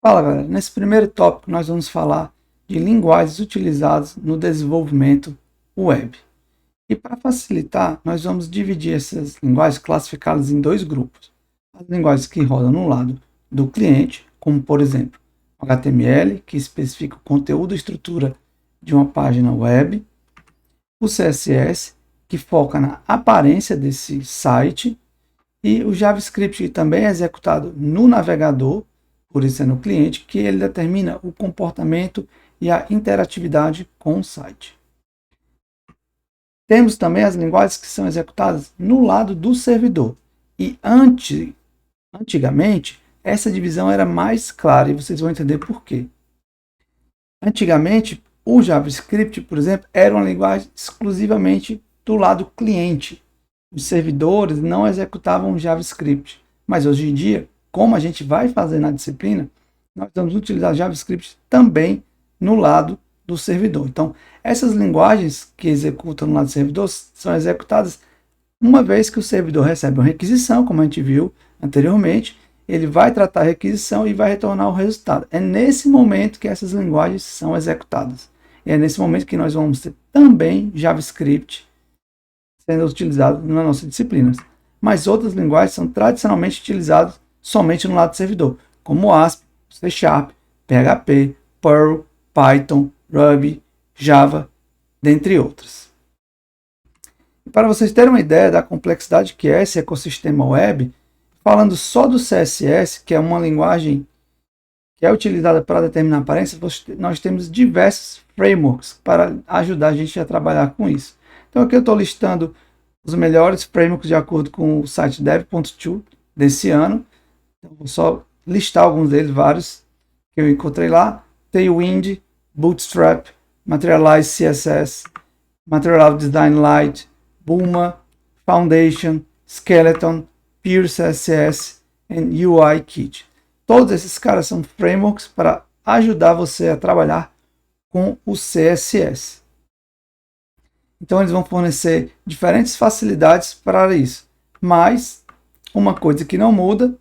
Fala galera, nesse primeiro tópico nós vamos falar de linguagens utilizadas no desenvolvimento web. E para facilitar, nós vamos dividir essas linguagens, classificá-las em dois grupos. As linguagens que rodam no lado do cliente, como por exemplo o HTML, que especifica o conteúdo e estrutura de uma página web, o CSS, que foca na aparência desse site, e o JavaScript, que também é executado no navegador, por isso é no cliente, que ele determina o comportamento e a interatividade com o site. Temos também as linguagens que são executadas no lado do servidor. E antigamente, essa divisão era mais clara e vocês vão entender por quê. Antigamente, o JavaScript, por exemplo, era uma linguagem exclusivamente do lado cliente. Os servidores não executavam JavaScript. Mas hoje em dia, como a gente vai fazer na disciplina, nós vamos utilizar JavaScript também no lado do servidor. Então, essas linguagens que executam no lado do servidor são executadas uma vez que o servidor recebe uma requisição, como a gente viu anteriormente, ele vai tratar a requisição e vai retornar o resultado. É nesse momento que essas linguagens são executadas. E é nesse momento que nós vamos ter também JavaScript sendo utilizado nas nossas disciplinas. Mas outras linguagens são tradicionalmente utilizadas somente no lado do servidor, como ASP, C#, PHP, Perl, Python, Ruby, Java, dentre outras. E para vocês terem uma ideia da complexidade que é esse ecossistema web, falando só do CSS, que é uma linguagem que é utilizada para determinar a aparência, nós temos diversos frameworks para ajudar a gente a trabalhar com isso. Então aqui eu estou listando os melhores frameworks de acordo com o site dev.to desse ano. Então, vou só listar alguns deles, vários que eu encontrei lá. Tailwind, Bootstrap, Materialize CSS, Material Design Lite, Bulma, Foundation, Skeleton, Pure CSS e UI Kit. Todos esses caras são frameworks para ajudar você a trabalhar com o CSS. Então eles vão fornecer diferentes facilidades para isso. Mas uma coisa que não muda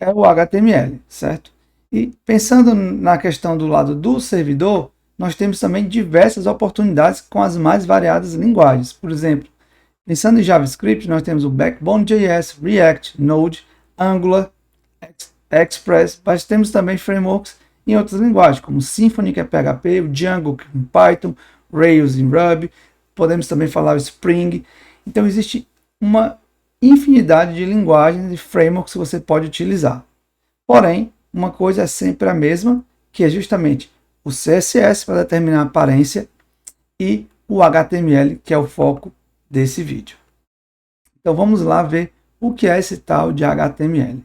é o HTML, certo? E pensando na questão do lado do servidor, nós temos também diversas oportunidades com as mais variadas linguagens. Por exemplo, pensando em JavaScript, nós temos o Backbone.js, React, Node, Angular, Express, mas temos também frameworks em outras linguagens, como Symfony, que é PHP, o Django, que é Python, Rails em Ruby, podemos também falar o Spring. Então existe uma infinidade de linguagens e frameworks que você pode utilizar. Porém, uma coisa é sempre a mesma, que é justamente o CSS para determinar a aparência e o HTML, que é o foco desse vídeo. Então vamos lá ver o que é esse tal de HTML.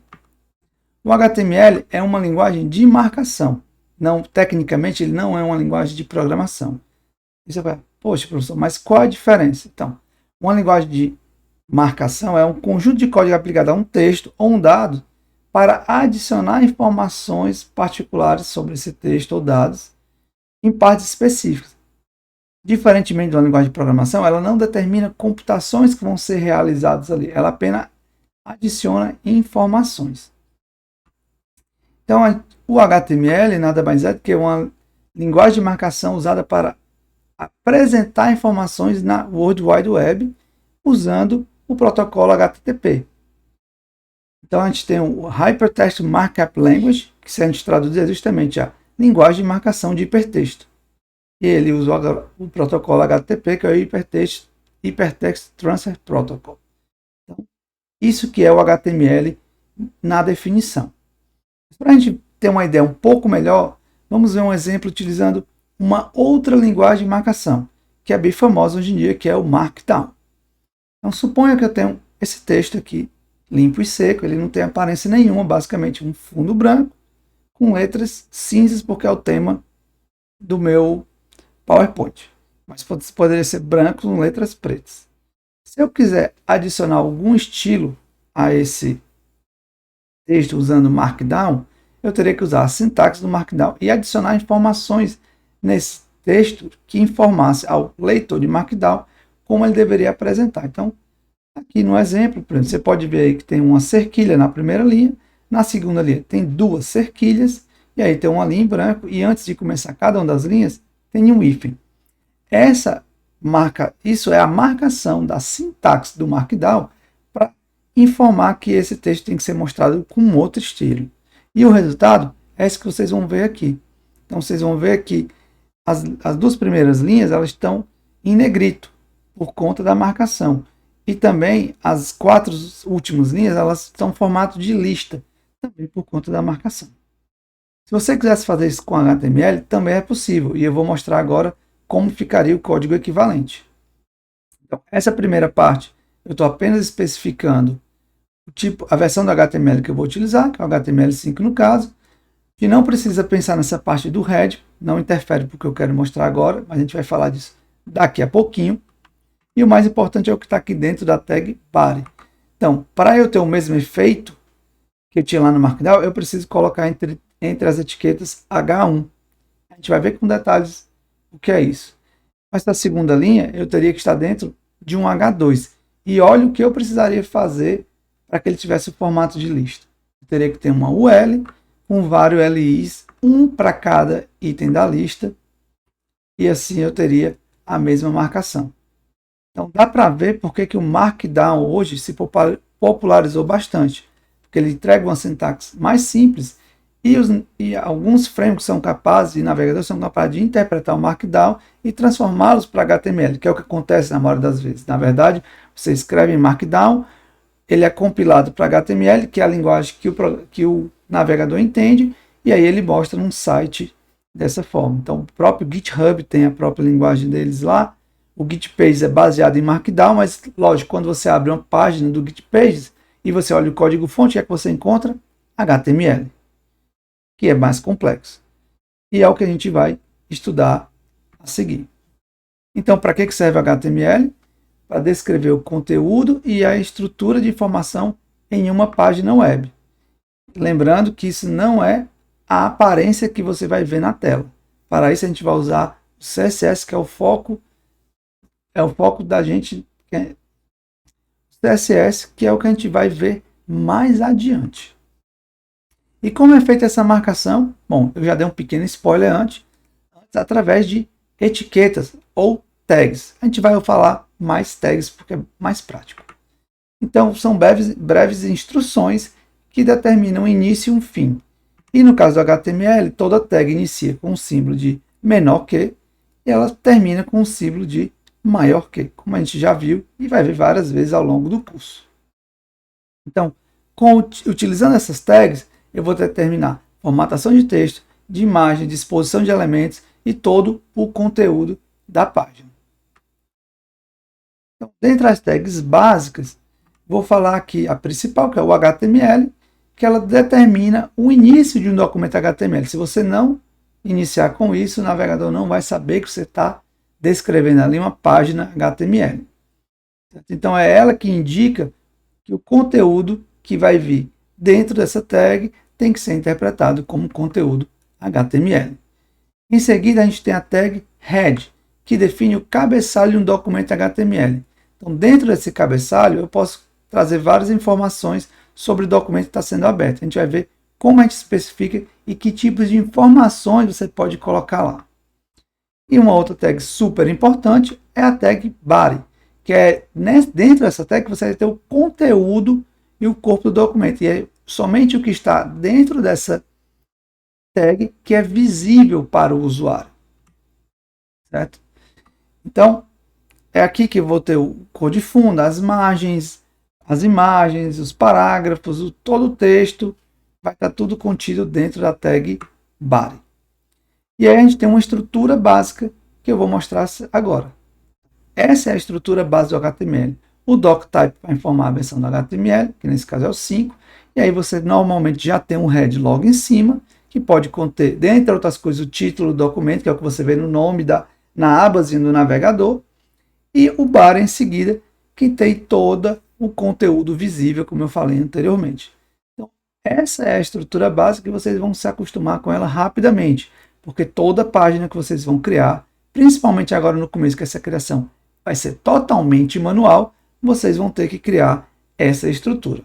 O HTML é uma linguagem de marcação. Não, tecnicamente ele não é uma linguagem de programação. E você vai, poxa professor, mas qual a diferença? Então, uma linguagem de marcação é um conjunto de código aplicado a um texto ou um dado para adicionar informações particulares sobre esse texto ou dados em partes específicas. Diferentemente de uma linguagem de programação, ela não determina computações que vão ser realizadas ali, ela apenas adiciona informações. Então, o HTML nada mais é do que uma linguagem de marcação usada para apresentar informações na World Wide Web usando o protocolo HTTP. Então a gente tem o Hypertext Markup Language, que se a gente traduzir é justamente a linguagem de marcação de hipertexto. E ele usa o protocolo HTTP, que é o Hypertext Transfer Protocol. Então, isso que é o HTML na definição. Para a gente ter uma ideia um pouco melhor, vamos ver um exemplo utilizando uma outra linguagem de marcação, que é bem famosa hoje em dia, que é o Markdown. Então suponha que eu tenho esse texto aqui, limpo e seco, ele não tem aparência nenhuma, basicamente um fundo branco, com letras cinzas, porque é o tema do meu PowerPoint. Mas poderia ser branco com letras pretas. Se eu quiser adicionar algum estilo a esse texto usando Markdown, eu teria que usar a sintaxe do Markdown e adicionar informações nesse texto que informasse ao leitor de Markdown como ele deveria apresentar. Então, aqui no exemplo, por exemplo, você pode ver aí que tem uma cerquilha na primeira linha, na segunda linha tem duas cerquilhas e aí tem uma linha em branco, e antes de começar cada uma das linhas, tem um hífen. Isso é a marcação da sintaxe do Markdown para informar que esse texto tem que ser mostrado com um outro estilo. E o resultado é esse que vocês vão ver aqui. Então vocês vão ver que as duas primeiras linhas elas estão em negrito, por conta da marcação. E também as 4 últimas linhas elas estão em formato de lista, também por conta da marcação. Se você quisesse fazer isso com HTML, também é possível, e eu vou mostrar agora como ficaria o código equivalente. Então, essa primeira parte, eu estou apenas especificando o tipo, a versão do HTML que eu vou utilizar, que é o HTML5 no caso, e não precisa pensar nessa parte do head, não interfere porque eu quero mostrar agora, mas a gente vai falar disso daqui a pouquinho. E o mais importante é o que está aqui dentro da tag body. Então, para eu ter o mesmo efeito que eu tinha lá no Markdown, eu preciso colocar entre as etiquetas H1. A gente vai ver com detalhes o que é isso. Mas na segunda linha, eu teria que estar dentro de um H2. E olha o que eu precisaria fazer para que ele tivesse o formato de lista. Eu teria que ter uma UL com vários LIs, um para cada item da lista, e assim eu teria a mesma marcação. Então dá para ver porque que o Markdown hoje se popularizou bastante, porque ele entrega uma sintaxe mais simples e alguns frameworks são capazes, e navegadores são capazes de interpretar o Markdown e transformá-los para HTML, que é o que acontece na maioria das vezes. Na verdade, você escreve em Markdown, ele é compilado para HTML, que é a linguagem que o navegador entende, e aí ele mostra num site dessa forma. Então, o próprio GitHub tem a própria linguagem deles lá. O GitPages é baseado em Markdown, mas, lógico, quando você abre uma página do GitPages e você olha o código-fonte, o que é que você encontra? HTML, que é mais complexo. E é o que a gente vai estudar a seguir. Então, para que serve o HTML? Para descrever o conteúdo e a estrutura de informação em uma página web. Lembrando que isso não é a aparência que você vai ver na tela. Para isso a gente vai usar o CSS, que é o foco da gente. O CSS, que é o que a gente vai ver mais adiante. E como é feita essa marcação? Bom, eu já dei um pequeno spoiler antes através de etiquetas ou tags. A gente vai falar mais tags porque é mais prático. Então, são breves instruções que determinam um início e um fim. E no caso do HTML, toda tag inicia com um símbolo de menor que e ela termina com um símbolo de maior que, como a gente já viu e vai ver várias vezes ao longo do curso. Então, utilizando essas tags, eu vou determinar formatação de texto, de imagem, disposição de elementos e todo o conteúdo da página. Então, dentre as tags básicas, vou falar aqui a principal, que é o HTML, que ela determina o início de um documento HTML. Se você não iniciar com isso, o navegador não vai saber que você está descrevendo ali uma página HTML. Então é ela que indica que o conteúdo que vai vir dentro dessa tag tem que ser interpretado como conteúdo HTML. Em seguida, a gente tem a tag head, que define o cabeçalho de um documento HTML. Então, dentro desse cabeçalho, eu posso trazer várias informações sobre o documento que está sendo aberto. A gente vai ver como a gente especifica e que tipos de informações você pode colocar lá. E uma outra tag super importante é a tag body, que é dentro dessa tag que você vai ter o conteúdo e o corpo do documento. E é somente o que está dentro dessa tag que é visível para o usuário. Certo? Então, é aqui que eu vou ter o cor de fundo, as margens, as imagens, os parágrafos, todo o texto, vai estar tudo contido dentro da tag body. E aí a gente tem uma estrutura básica que eu vou mostrar agora. Essa é a estrutura base do HTML. O doctype vai informar a versão do HTML, que nesse caso é o 5, e aí você normalmente já tem um head logo em cima, que pode conter, dentre outras coisas, o título do documento, que é o que você vê no nome, na abazinha do navegador, e o body em seguida, que tem todo o conteúdo visível, como eu falei anteriormente. Então, essa é a estrutura básica e vocês vão se acostumar com ela rapidamente, porque toda página que vocês vão criar, principalmente agora no começo, que essa criação vai ser totalmente manual, vocês vão ter que criar essa estrutura.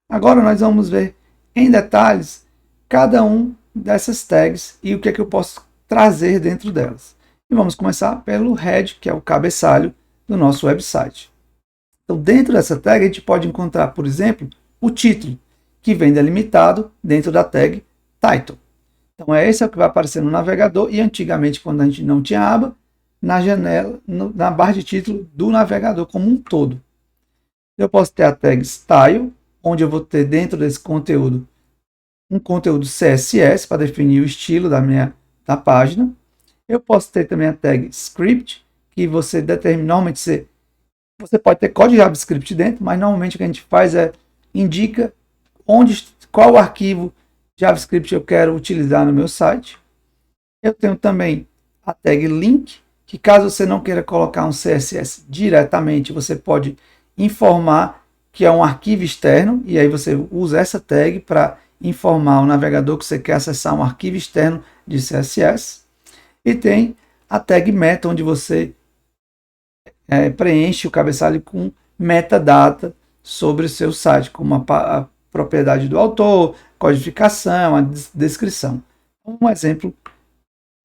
Agora nós vamos ver em detalhes cada um dessas tags e o que é que eu posso trazer dentro delas. E vamos começar pelo head, que é o cabeçalho do nosso website. Então, dentro dessa tag, a gente pode encontrar, por exemplo, o título, que vem delimitado dentro da tag title. Então, esse é o que vai aparecer no navegador, e antigamente, quando a gente não tinha aba, na janela, na barra de título do navegador como um todo. Eu posso ter a tag style, onde eu vou ter dentro desse conteúdo um conteúdo CSS para definir o estilo da página. Eu posso ter também a tag script, que você determina, normalmente você pode ter código JavaScript dentro, mas normalmente o que a gente faz é indica qual arquivo JavaScript eu quero utilizar no meu site. Eu tenho também a tag link, que caso você não queira colocar um CSS diretamente, você pode informar que é um arquivo externo, e aí você usa essa tag para informar o navegador que você quer acessar um arquivo externo de CSS. E tem a tag meta, onde você preenche o cabeçalho com metadata sobre o seu site, como a propriedade do autor, codificação, a descrição. Um exemplo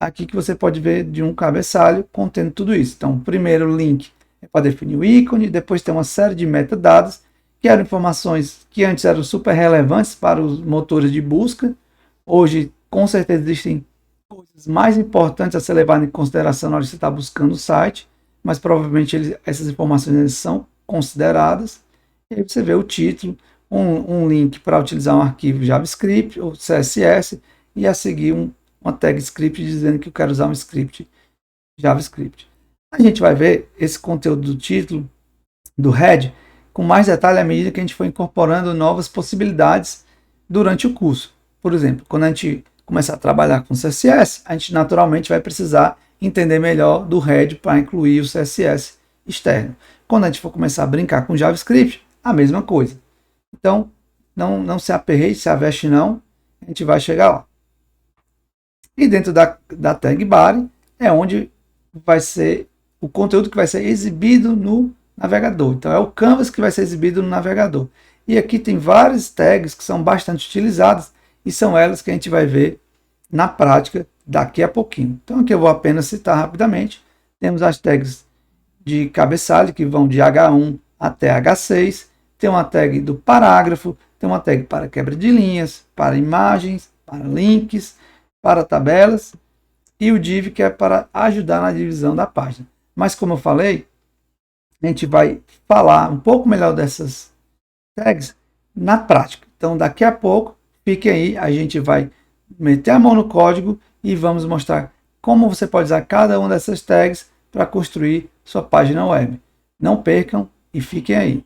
aqui que você pode ver de um cabeçalho contendo tudo isso. Então, primeiro o link é para definir o ícone, depois tem uma série de metadados, que eram informações que antes eram super relevantes para os motores de busca. Hoje, com certeza, existem coisas mais importantes a ser levadas em consideração na hora de você estar buscando o site, mas provavelmente essas informações são consideradas. E aí você vê o título, um link para utilizar um arquivo JavaScript ou CSS, e a seguir uma tag script dizendo que eu quero usar um script JavaScript. A gente vai ver esse conteúdo do título, do head, com mais detalhe à medida que a gente for incorporando novas possibilidades durante o curso. Por exemplo, quando a gente começar a trabalhar com CSS, a gente naturalmente vai precisar entender melhor do head para incluir o CSS externo. Quando a gente for começar a brincar com JavaScript, a mesma coisa. Então, não se aperreie, se aveste não, a gente vai chegar lá. E dentro da tag body é onde vai ser o conteúdo que vai ser exibido no navegador. Então é o canvas que vai ser exibido no navegador. E aqui tem várias tags que são bastante utilizadas e são elas que a gente vai ver na prática daqui a pouquinho. Então aqui eu vou apenas citar rapidamente. Temos as tags de cabeçalho que vão de H1 até H6. Tem uma tag do parágrafo, tem uma tag para quebra de linhas, para imagens, para links, para tabelas, e o div, que é para ajudar na divisão da página. Mas como eu falei, a gente vai falar um pouco melhor dessas tags na prática. Então daqui a pouco, fiquem aí, a gente vai meter a mão no código e vamos mostrar como você pode usar cada uma dessas tags para construir sua página web. Não percam e fiquem aí.